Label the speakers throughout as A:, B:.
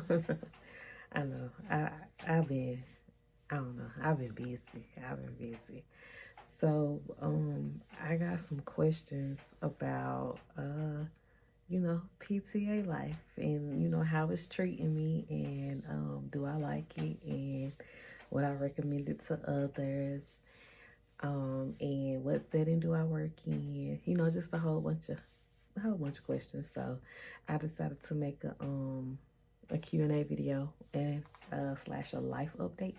A: I know. I've been I don't know. I've been busy. So I got some questions about PTA life and how it's treating me and do I like it and would I recommend it to others? And what setting do I work in? Just a whole bunch of questions. So I decided to make a Q&A video and slash a life update.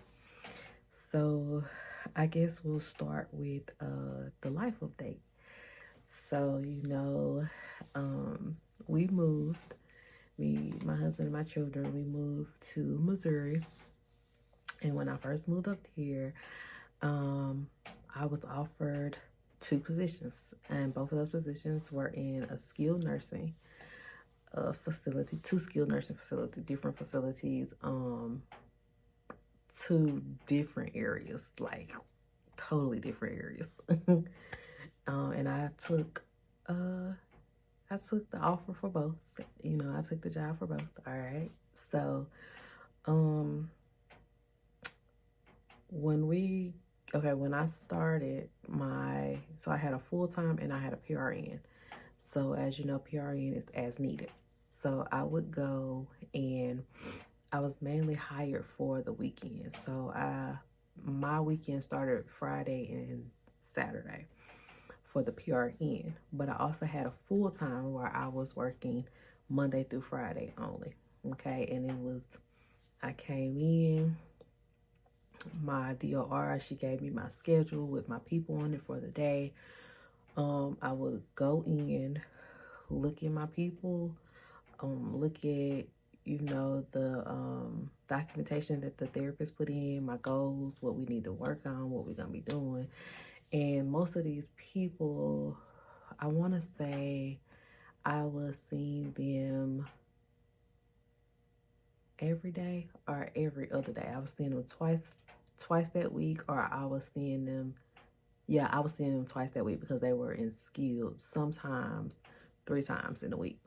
A: So I guess we'll start with the life update. So we moved, me, my husband, and my children. We moved to Missouri, and when I first moved up here, I was offered two positions, and both of those positions were in a skilled nursing facility, two skilled nursing facilities, different facilities, two different areas, like totally different areas. And I took the offer for both. I took the job for both. All right. So, when I started so I had a full-time and I had a PRN. So as you know, PRN is as needed. So I would go, and I was mainly hired for the weekend. So my weekend started Friday and Saturday for the PRN, but I also had a full-time where I was working Monday through Friday only. Okay, and I came in, my DOR, she gave me my schedule with my people on it for the day. I would go in, look at my people, look at the documentation that the therapist put in, my goals, what we need to work on, what we're gonna be doing. And most of these people, I want to say I was seeing them every day or every other day. I was seeing them twice that week, or I was seeing them twice that week because they were in skilled, sometimes 3 times in a week,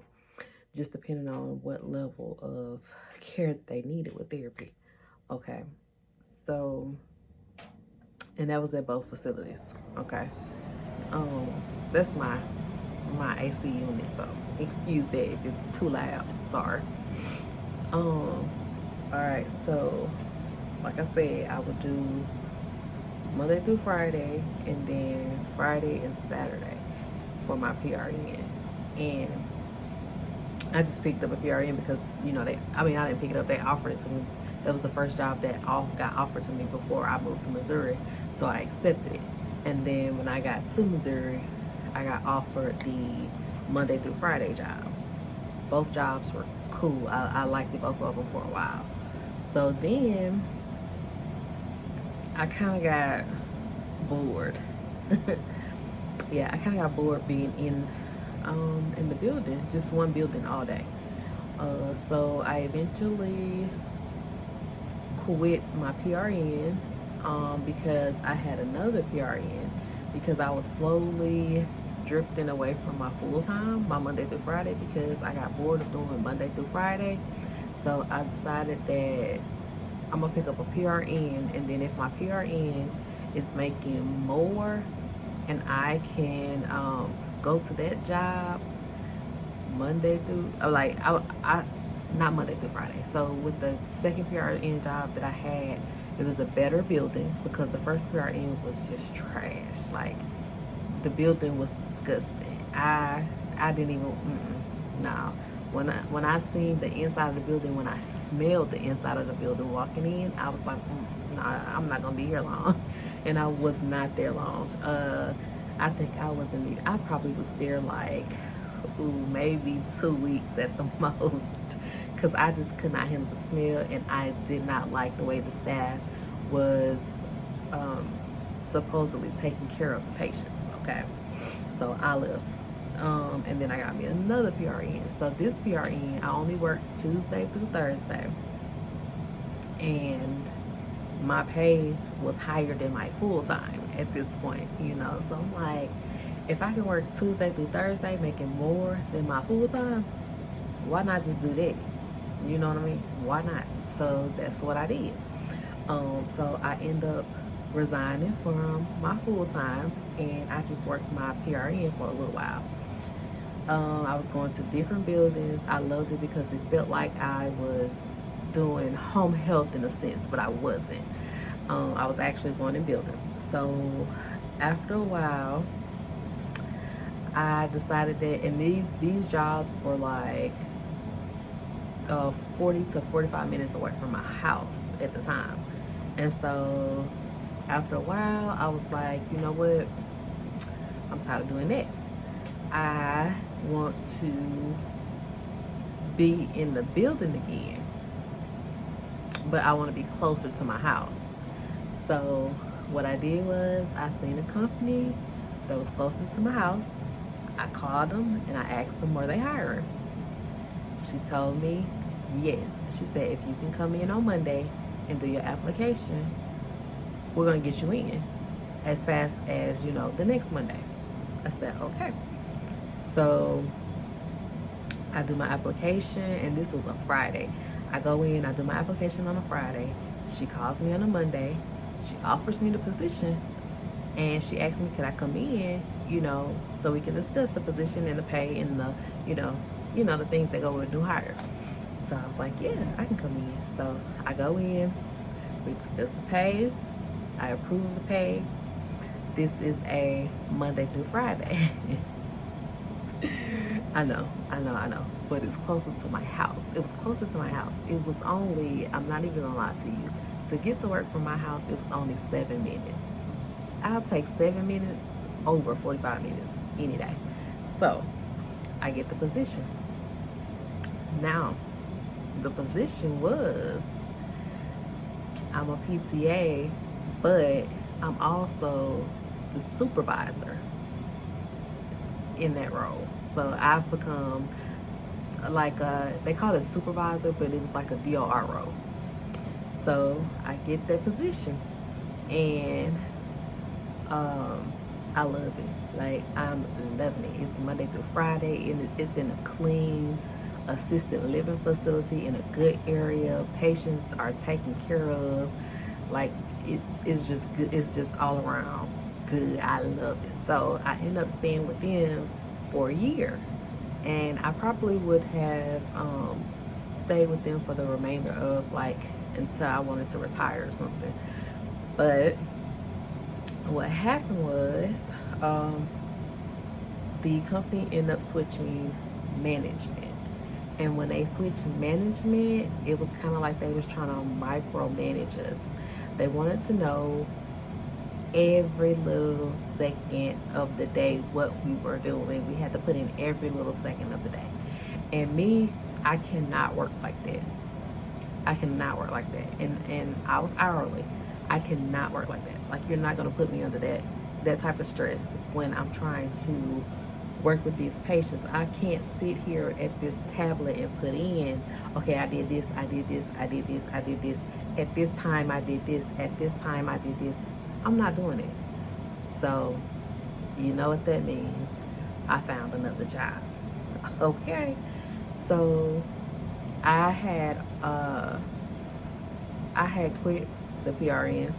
A: just depending on what level of care they needed with therapy. Okay, so, and that was at both facilities. Okay, that's my AC unit, so excuse that if it's too loud. Sorry. All right, so like I said, I would do Monday through Friday, and then Friday and Saturday for my PRN. And I just picked up a PRN because, I didn't pick it up, they offered it to me. That was the first job that got offered to me before I moved to Missouri, so I accepted it. And then when I got to Missouri, I got offered the Monday through Friday job. Both jobs were cool. I liked both of them for a while. So then I kind of got bored. Yeah, I kind of got bored being in the building, just one building all day. So I eventually quit my PRN because I had another PRN, because I was slowly drifting away from my full-time, my Monday through Friday, because I got bored of doing Monday through Friday. So I decided that I'm gonna pick up a PRN, and then if my PRN is making more and I can go to that job Monday through, not Monday through Friday. So with the second PRN job that I had, it was a better building, because the first PRN was just trash. Like, the building was disgusting. I didn't even, no. When I seen the inside of the building, when I smelled the inside of the building walking in, I was like, nah, I'm not gonna be here long. And I was not there long. I think I probably was there like, maybe 2 weeks at the most, because I just could not handle the smell, and I did not like the way the staff was supposedly taking care of the patients. Okay, so I left. And then I got me another PRN. So this PRN, I only worked Tuesday through Thursday, and my pay was higher than my full-time at this point, So I'm like, if I can work Tuesday through Thursday making more than my full-time, why not just do that? You know what I mean? Why not? So that's what I did. So I end up resigning from my full time, and I just worked my PRN for a little while. I was going to different buildings. I loved it because it felt like I was doing home health in a sense, but I wasn't. I was actually going in buildings. So after a while, I decided that, and these jobs were like 40 to 45 minutes away from my house at the time. And so after a while, I was like, you know what? I'm tired of doing that. I want to be in the building again, but I want to be closer to my house. So what I did was I seen a company that was closest to my house. I called them and I asked them where they hiring. She told me yes. She said, if you can come in on Monday and do your application, we're going to get you in as fast as, the next Monday. I said, okay. So I do my application, and this was a Friday. I go in, I do my application on a Friday. She calls me on a Monday. She offers me the position, and she asked me, could I come in, so we can discuss the position and the pay and the things that go with new hire. So I was like, yeah, I can come in. So I go in, we discuss the pay, I approve the pay. This is a Monday through Friday. I know, but it's closer to my house. It was closer to my house. It was only, I'm not even gonna lie to you, to get to work from my house, it was only 7 minutes. I'll take 7 minutes over 45 minutes any day. So I get the position. Now, the position was, I'm a PTA, but I'm also the supervisor in that role. So I've become like they call it supervisor, but it was like a DOR role. So I get that position, and I love it. Like, I'm loving it. It's Monday through Friday, and it's in a clean assisted living facility in a good area. Patients are taken care of. Like, it's just good. It's just all around good. I love it. So I end up staying with them for a year, and I probably would have stayed with them for the remainder of until I wanted to retire or something. But what happened was the company ended up switching management. And when they switched management, it was kind of like they was trying to micromanage us. They wanted to know every little second of the day what we were doing. We had to put in every little second of the day. And me, I cannot work like that. I cannot work like that. And I was hourly. I cannot work like that. Like, you're not going to put me under that type of stress when I'm trying to work with these patients. I can't sit here at this tablet and put in, okay, I did this, I did this, I did this, I did this. At this time, I did this. At this time, I did this. I'm not doing it. So, you know what that means. I found another job. Okay. So, I had quit the PRN.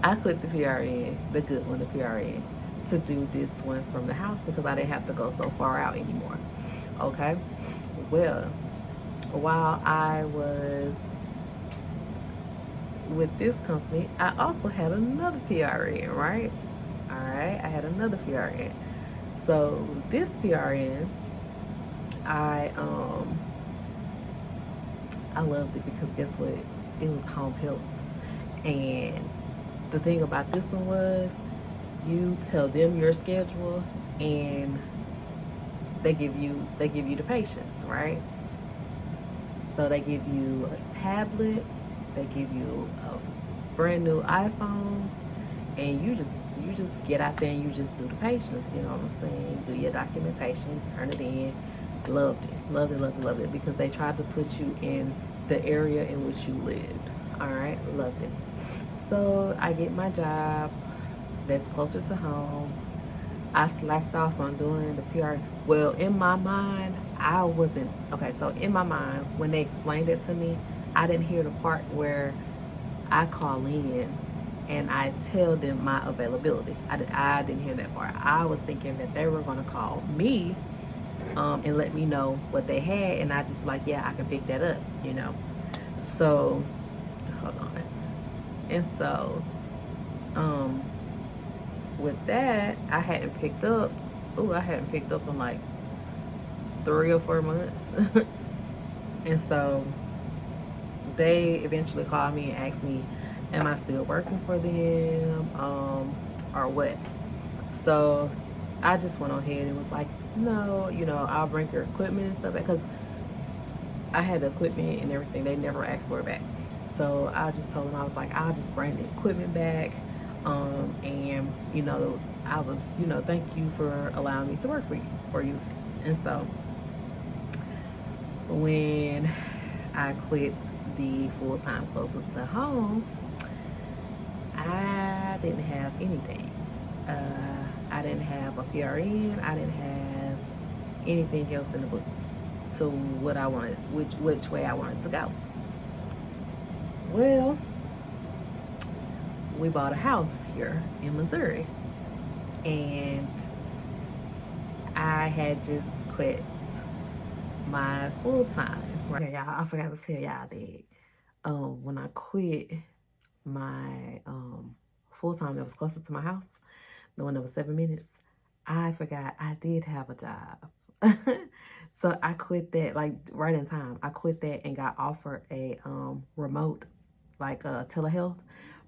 A: I quit the PRN, the good one, the PRN, to do this one from the house because I didn't have to go so far out anymore. Okay. Well, while I was with this company, I also had another PRN, right? All right, I had another PRN. So this PRN, I loved it because guess what? It was home health. And the thing about this one was, you tell them your schedule, and they give you the patients, right? So they give you a tablet, they give you a brand new iPhone, and you just get out there and you just do the patients. You know what I'm saying? Do your documentation, turn it in. Loved it because they tried to put you in the area in which you lived. All right, loved it. So I get my job that's closer to home. I slacked off on doing the PR. Well, in my mind, I wasn't okay. So in my mind, when they explained it to me, I didn't hear the part where I call in and I tell them my availability. I didn't hear that part. I was thinking that they were gonna call me and let me know what they had, and I just be like, yeah, I can pick that up, you know. So hold on. And so um, with that, I hadn't picked up. Oh, I hadn't picked up in like 3 or 4 months. And so they eventually called me and asked me, am I still working for them or what? So I just went on ahead and was like, no, you know, I'll bring your equipment and stuff, because I had the equipment and everything. They never asked for it back. So I just told them, I was like, I'll just bring the equipment back. And, you know, I was, you know, thank you for allowing me to work for you. And so when I quit the full-time closest to home, I didn't have anything. I didn't have a PRN. I didn't have anything else in the books to what I wanted, which way I wanted to go. Well, we bought a house here in Missouri, and I had just quit my full time. Okay, y'all, I forgot to tell y'all that when I quit my full time that was closer to my house, the one that was 7 minutes, I forgot I did have a job. So I quit that like right in time. I quit that and got offered a remote, like telehealth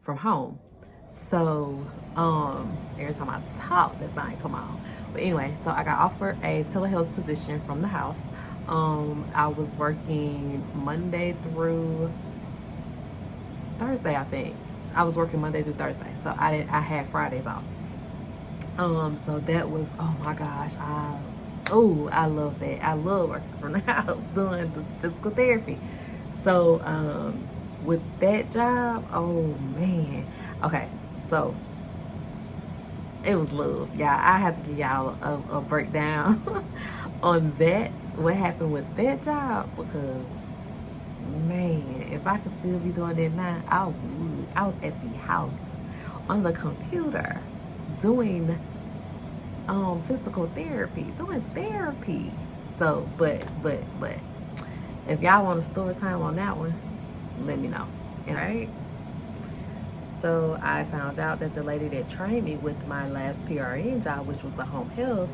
A: from home. So every time I talk, that thing come on. But anyway, so I got offered a telehealth position from the house. I was working Monday through Thursday, I think. I was working Monday through Thursday, so I had Fridays off. So that was, oh my gosh, I love that. I love working from the house doing the physical therapy. So with that job, oh man. Okay, so it was love. Yeah, I have to give y'all a breakdown on that, what happened with that job, because man, if I could still be doing that now, I would. I was at the house on the computer doing physical therapy, doing therapy. So, but if y'all want a story time on that one, let me know. All right. So I found out that the lady that trained me with my last PRN job, which was the home health,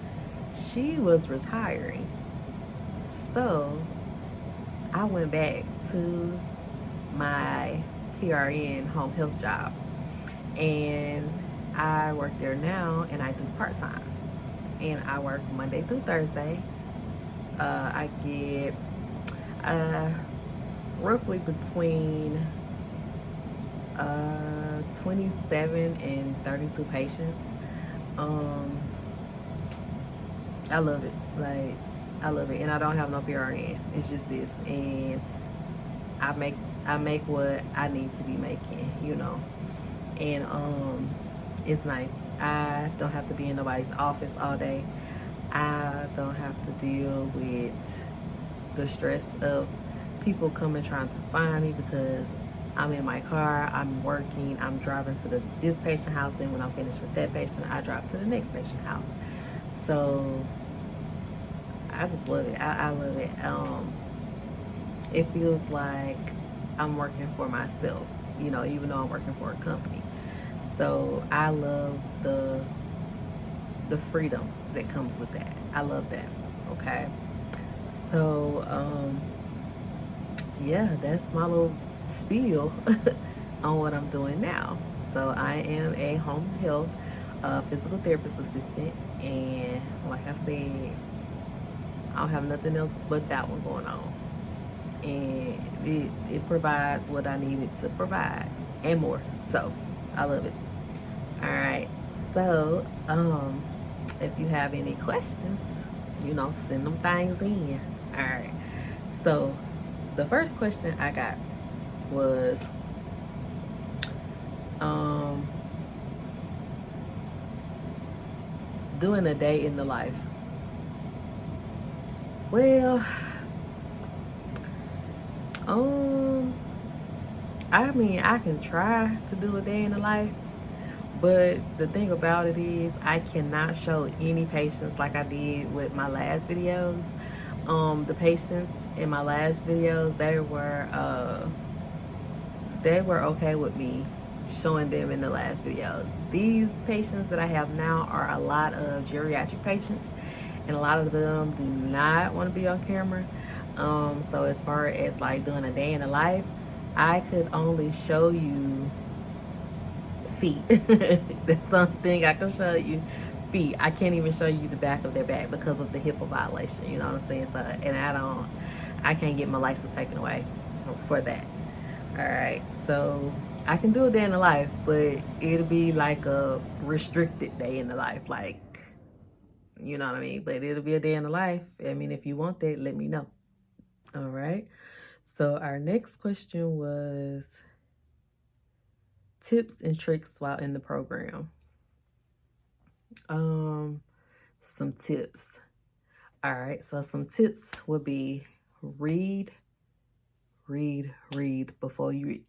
A: she was retiring. So I went back to my PRN home health job, and I work there now, and I do part-time, and I work Monday through Thursday. I get roughly between 27 and 32 patients. I love it. Like, I love it. And I don't have no PRN. It's just this. And I make what I need to be making, you know. And it's nice. I don't have to be in nobody's office all day. I don't have to deal with the stress of people coming trying to find me, because I'm in my car, I'm working, I'm driving to this patient house, then when I'm finished with that patient, I drive to the next patient house. So I just love it. I love it. It feels like I'm working for myself, you know, even though I'm working for a company. So I love the freedom that comes with that. I love that. Okay. So yeah, that's my little spiel on what I'm doing now. So I am a home health physical therapist assistant, and like I said, I don't have nothing else but that one going on, and it provides what I needed to provide and more. So I love it. All right, so if you have any questions, you know, send them things in. All right, so the first question I got was doing a day in the life. Well, I mean, I can try to do a day in the life, but the thing about it is I cannot show any patience like I did with my last videos. The patients in my last videos, they were okay with me showing them in the last videos. These patients that I have now are a lot of geriatric patients, and a lot of them do not want to be on camera. So as far as like doing a day in the life, I could only show you feet. That's something I can show you. Feet. I can't even show you the back of their back because of the HIPAA violation. You know what I'm saying? So, and I can't get my license taken away for that. All right. So I can do a day in the life, but it'll be like a restricted day in the life. Like, you know what I mean? But it'll be a day in the life. I mean, if you want that, let me know. All right. So our next question was tips and tricks while in the program. Some tips. All right, so some tips would be read before you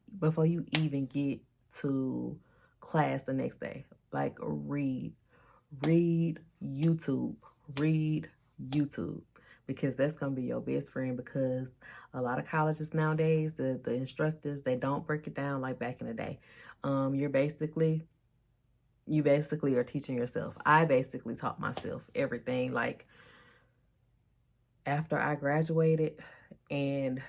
A: even get to class the next day. Like read YouTube, read YouTube, because that's gonna be your best friend. Because a lot of colleges nowadays, the instructors, they don't break it down like back in the day. You basically are teaching yourself. I basically taught myself everything. Like after I graduated, and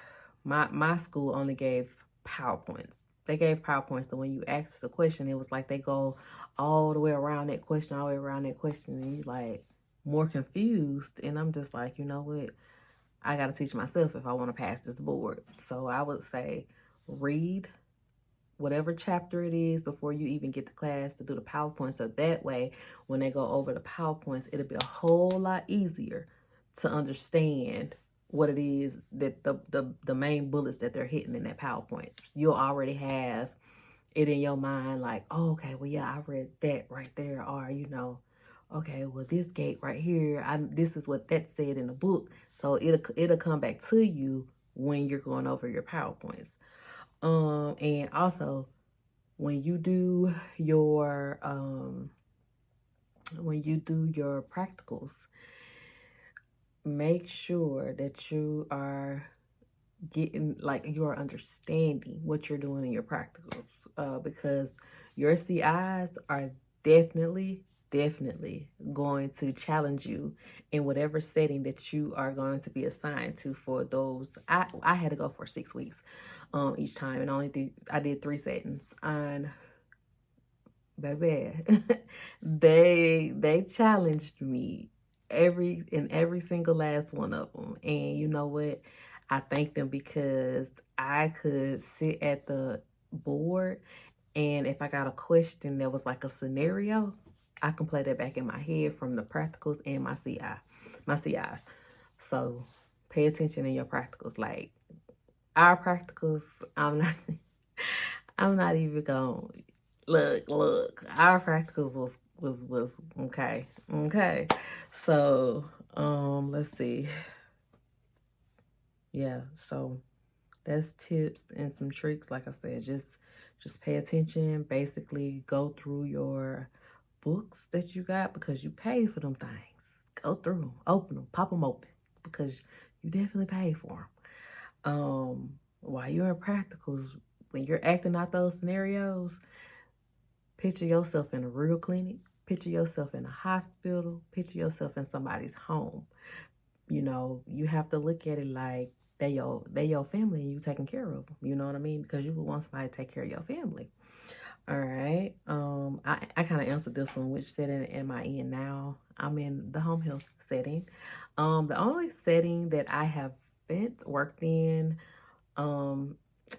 A: my school only gave PowerPoints. They gave PowerPoints, so when you ask the question, it was like they go all the way around that question, and you like more confused. And I'm just like, you know what? I got to teach myself if I want to pass this board. So I would say read whatever chapter it is before you even get to class to do the PowerPoint. So that way, when they go over the PowerPoints, it'll be a whole lot easier to understand what it is that the main bullets that they're hitting in that PowerPoint. You'll already have it in your mind like, oh, okay, well, yeah, I read that right there. Or, you know, okay, well, this gate right here, this is what that said in the book. So it'll come back to you when you're going over your PowerPoints. And also when you do your practicals, make sure that you are getting, like, you're understanding what you're doing in your practicals, because your CIs are definitely going to challenge you in whatever setting that you are going to be assigned to for those. I had to go for 6 weeks each time, and I did 3 settings. And baby, they challenged me every single last one of them. And you know what? I thank them, because I could sit at the board, and if I got a question that was like a scenario, I can play that back in my head from the practicals and my CIs. So pay attention in your practicals. Like our practicals, I'm not even going. Look. Our practicals was okay. Okay. So, let's see. Yeah, so that's tips and some tricks. Like I said, just pay attention. Basically, go through your books that you got, because you pay for them things. Go through them, open them, pop them open, because you definitely pay for them. While you're in practicals, when you're acting out those scenarios, picture yourself in a real clinic, picture yourself in a hospital, picture yourself in somebody's home. You know, you have to look at it like they your family and you taking care of them. You know what I mean? Because you would want somebody to take care of your family. All right. I kind of answered this one. Which setting am I in now? I'm in the home health setting. The only setting that I haven't worked in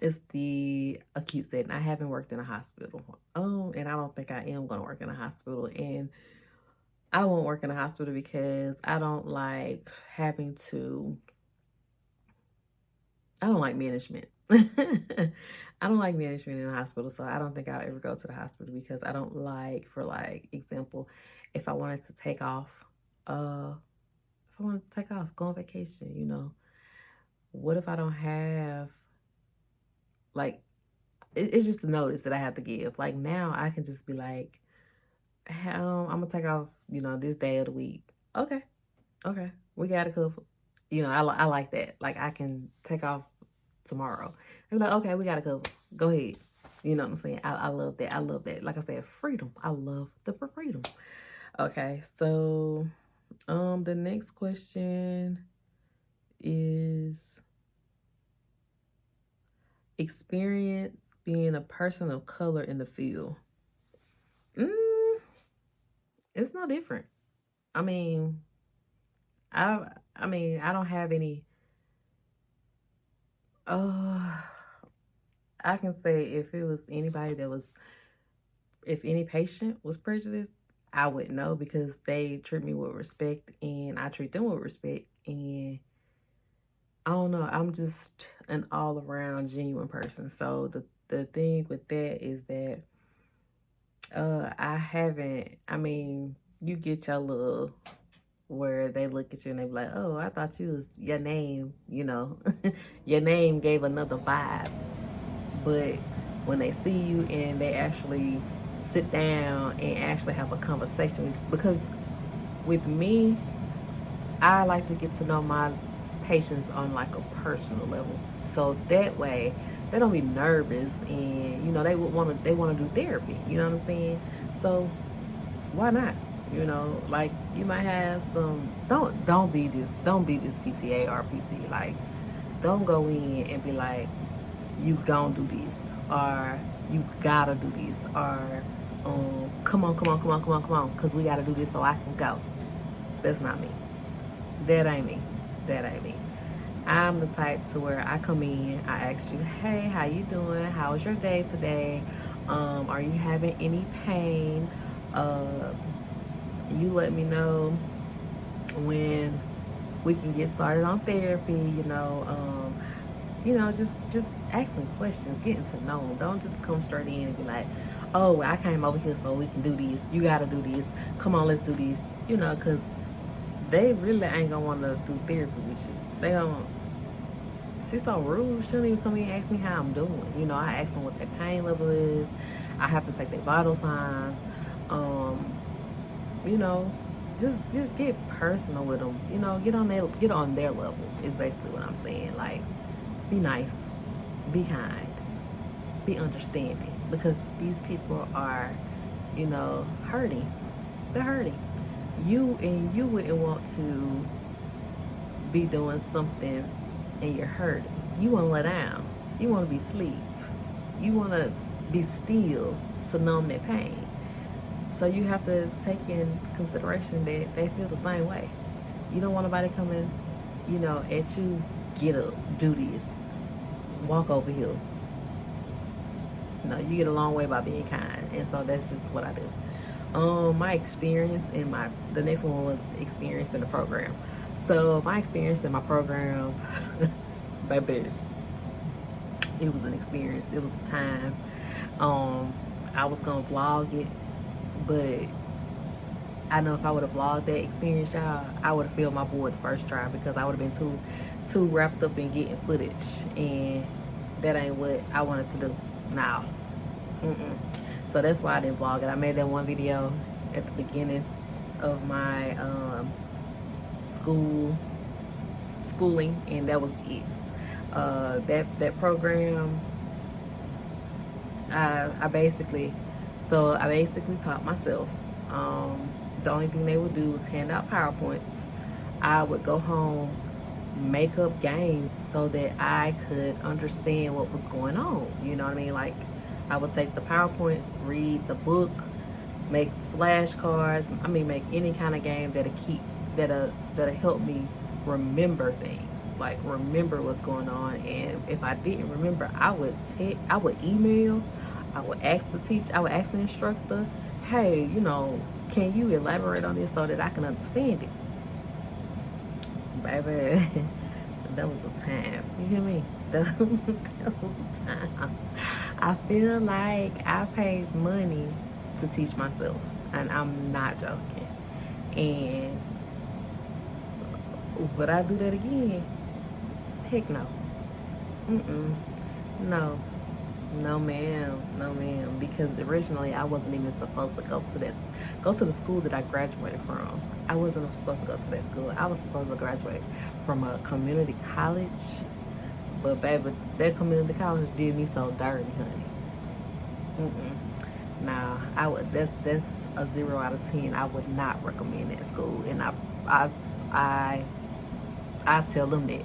A: is the acute setting. I haven't worked in a hospital. And I don't think I am going to work in a hospital. And I won't work in a hospital because I don't like management. I don't like management in a hospital, so I don't think I'll ever go to the hospital, because I don't like, for like example, if I wanted to take off, if I wanted to take off, go on vacation, what if I don't have, like, it's just a notice that I have to give. Like now I can just be like, I'm gonna take off, this day of the week. Okay, okay, we got a couple. I like that. Like I can take off tomorrow. And be like, okay, we got a couple. Go ahead. You know what I'm saying? I love that. I love that. Like I said, freedom. I love the freedom. Okay, so the next question is experience being a person of color in the field. It's no different. I mean, I don't have any. I can say if it was anybody if any patient was prejudiced, I wouldn't know because they treat me with respect and I treat them with respect. And I don't know, I'm just an all around genuine person. So the thing with that is that you get your little where they look at you and they be like, oh, I thought you was your name, your name gave another vibe. But when they see you and they actually sit down and actually have a conversation, because with me, I like to get to know my patients on like a personal level. So that way they don't be nervous and they want to do therapy, you know what I'm saying? So why not? Like you might have some don't be this PTA or PT. Like don't go in and be like you gon' do this or you gotta do this or come on because we gotta do this so I can go. That's not me. That ain't me. That ain't me. I'm the type to where I come in, I ask you, hey, how you doing? How was your day today? Are you having any pain? You let me know when we can get started on therapy, just asking questions, getting to know them. Don't just come straight in and be like, oh, well, I came over here so we can do this. You got to do this. Come on, let's do this. Because they really ain't going to want to do therapy with you. They don't. She's so rude. She don't even come in and ask me how I'm doing. I ask them what their pain level is. I have to take their vital signs. You know, just get personal with them. Get on their level. Is basically what I'm saying. Like, be nice, be kind, be understanding, because these people are, hurting. They're hurting. You wouldn't want to be doing something and you're hurting. You want to lay down. You want to be asleep. You want to be still to numb that pain. So you have to take in consideration that they feel the same way. You don't want nobody coming, at you, get up, do this, walk over here. No, you get a long way by being kind. And so that's just what I do. My experience in the next one was experience in the program. So my experience in my program, baby, it was an experience. It was a time. I was gonna vlog it, but I know if I would have vlogged that experience, y'all, I would have failed my board the first try because I would have been too wrapped up in getting footage, and that ain't what I wanted to do. Now, so that's why I didn't vlog it. I made that one video at the beginning of my schooling, and that was it. That program, I basically taught myself. The only thing they would do was hand out PowerPoints. I would go home, make up games so that I could understand what was going on. You know what I mean? Like, I would take the PowerPoints, read the book, make flashcards. Make any kind of game that'll help me remember things, like remember what's going on. And if I didn't remember, I would email, I would ask the instructor, hey, can you elaborate on this so that I can understand it? Baby, that was a time. You hear me? That was a time. I feel like I paid money to teach myself, and I'm not joking. And would I do that again? Heck no. No. No ma'am, no ma'am. Because originally I wasn't even supposed to go to the school that I graduated from. I wasn't supposed to go to that school. I was supposed to graduate from a community college. But baby, that community college did me so dirty, honey. Nah, that's a 0 out of 10. I would not recommend that school, and I I tell them that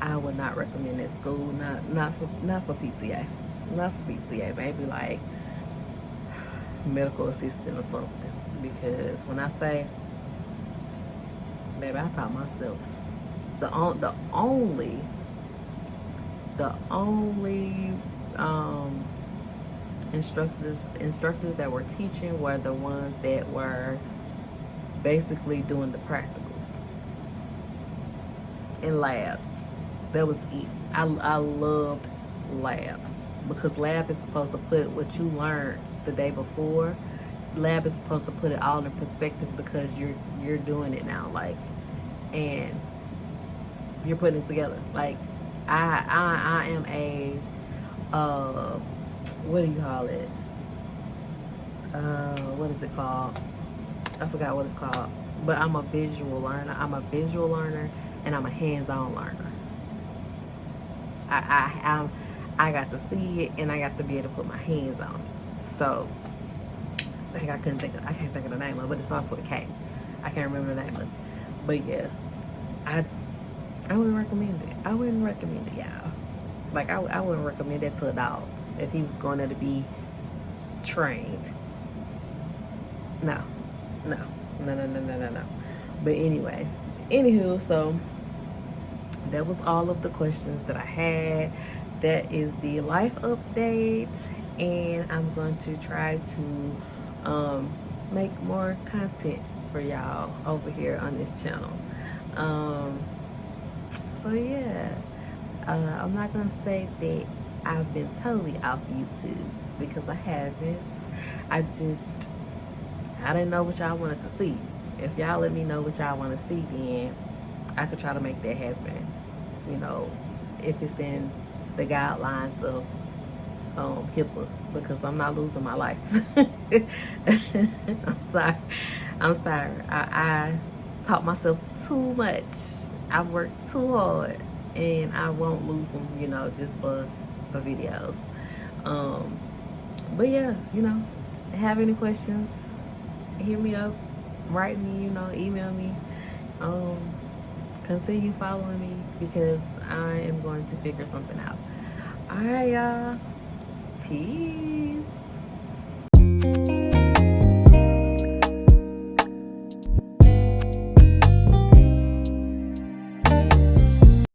A: I would not recommend that school. Not for PTA. Not for PTA. Maybe like medical assistant or something. Because when I say, baby, I taught myself. The only instructors that were teaching were the ones that were basically doing the practicals in labs. That was it. I loved lab, because lab is supposed to put what you learned the day before. Lab is supposed to put it all in perspective, because you're doing it now, like, and you're putting it together. Like, I am a what do you call it? What is it called? I forgot what it's called. But I'm a visual learner. And I'm a hands-on learner. I got to see it, and I got to be able to put my hands on it. So I can't think of the name of it, but it starts with a K. I can't remember the name of it. But yeah, I wouldn't recommend it. I wouldn't recommend it, y'all. Like, I wouldn't recommend that to a dog if he was going there to be trained. No. But anyway, anywho, so that was all of the questions that I had. That is the life update, and I'm going to try to make more content for y'all over here on this channel. So yeah, I'm not gonna say that I've been totally off YouTube, because I haven't. I didn't know what y'all wanted to see. If y'all let me know what y'all want to see, then I could try to make that happen. You know, if it's in the guidelines of HIPAA, because I'm not losing my license. I'm sorry. I taught myself too much. I worked too hard, and I won't lose them, just for videos. But yeah, have any questions, hit me up, write me, email me. Continue following me, because I am going to figure something out. All right, y'all. Peace.